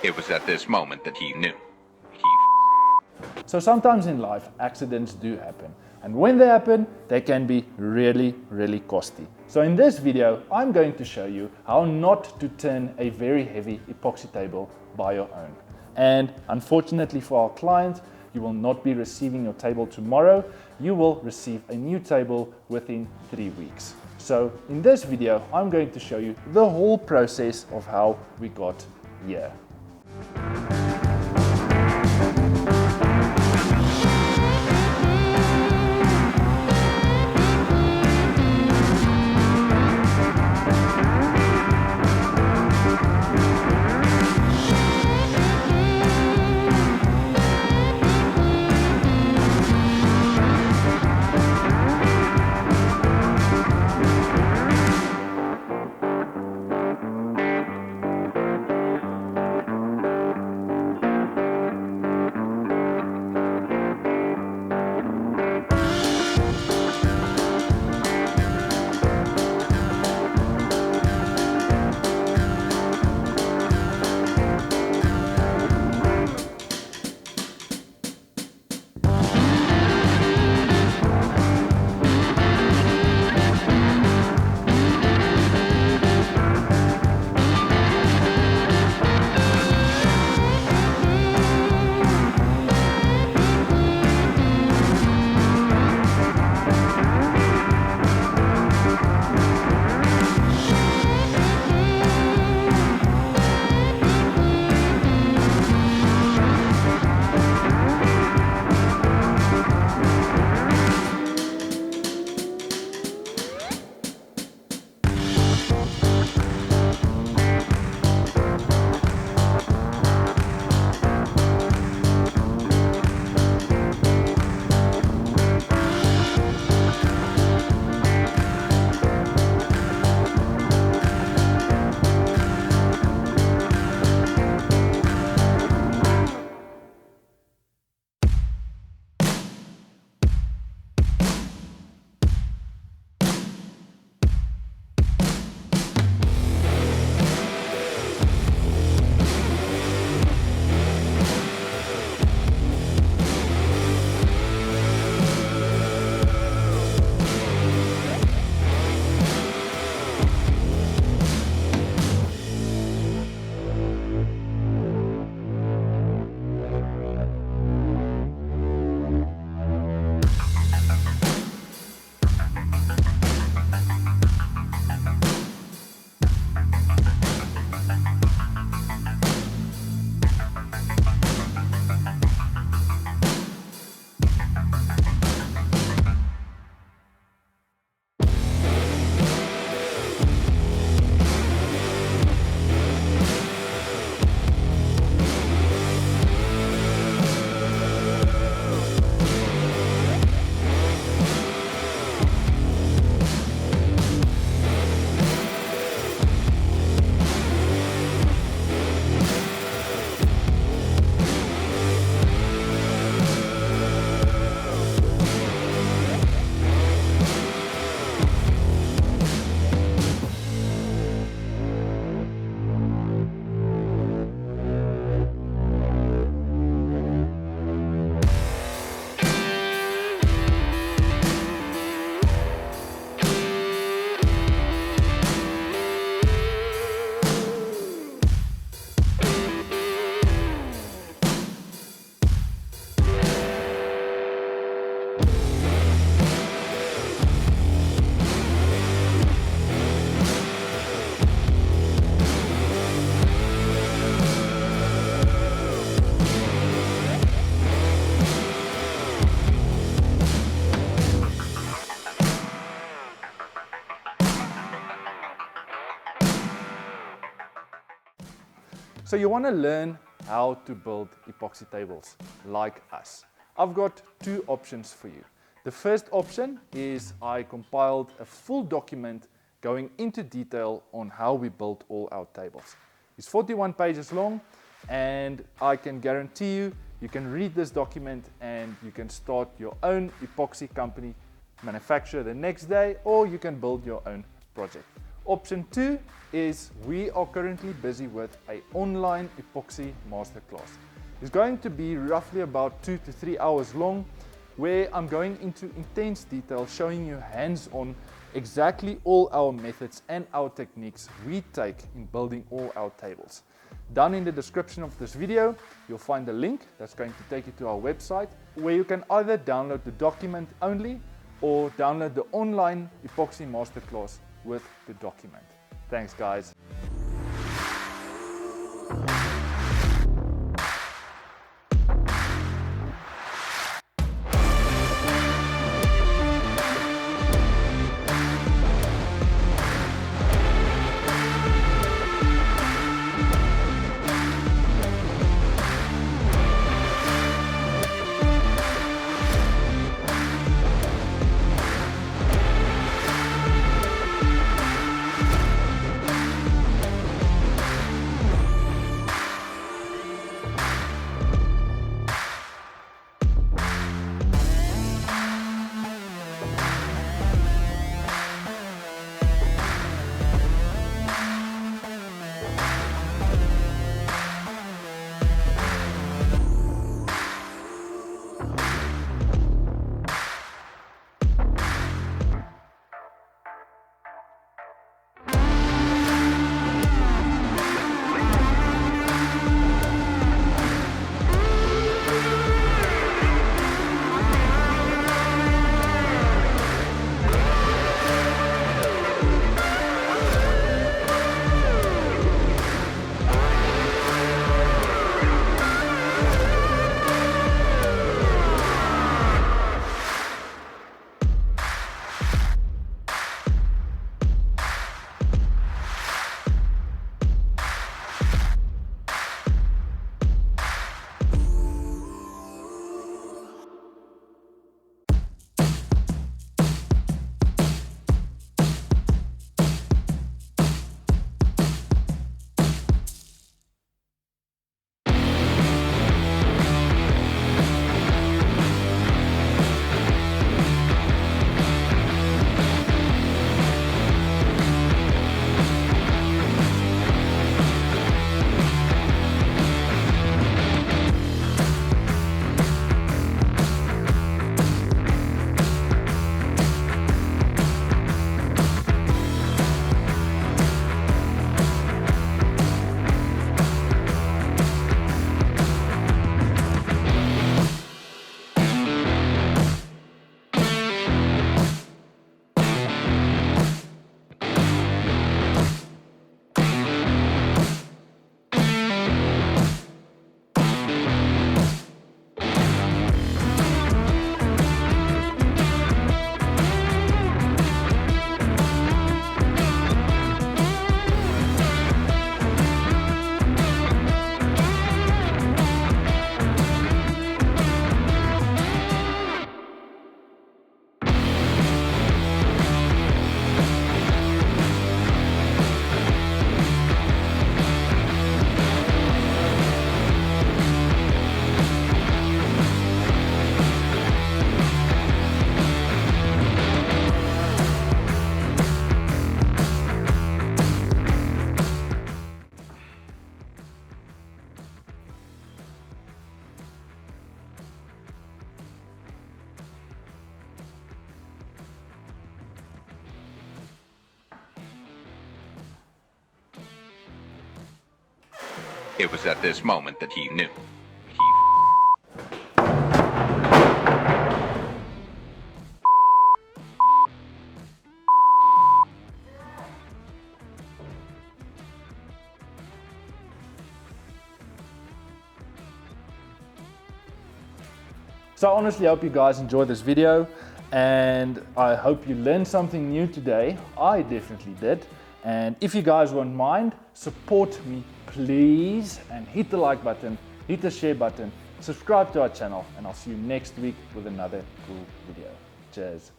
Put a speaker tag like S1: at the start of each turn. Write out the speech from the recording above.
S1: It was at this moment that he knew.
S2: So sometimes in life, accidents do happen. And when they happen, they can be really, really costly. So in this video, I'm going to show you how not to turn a very heavy epoxy table by your own. And unfortunately for our client, you will not be receiving your table tomorrow. You will receive a new table within 3 weeks. So in this video, I'm going to show you the whole process of how we got here. So you want to learn how to build epoxy tables like us. I've got two options for you. The first option is I compiled a full document going into detail on how we built all our tables. It's 41 pages long, and I can guarantee you, you can read this document and you can start your own epoxy company, manufacture the next day, or you can build your own project. Option 2 is we are currently busy with an online epoxy masterclass. It's going to be roughly about 2 to 3 hours long, where I'm going into intense detail showing you hands-on exactly all our methods and our techniques we take in building all our tables. Down in the description of this video, you'll find a link that's going to take you to our website, where you can either download the document only or download the online epoxy masterclass with the document. Thanks, guys.
S1: It was at this moment that he knew.
S2: So I honestly hope you guys enjoyed this video, and I hope you learned something new today. I definitely did. And if you guys won't mind, support me please, and hit the like button, hit the share button, subscribe to our channel, and I'll see you next week with another cool video. Cheers.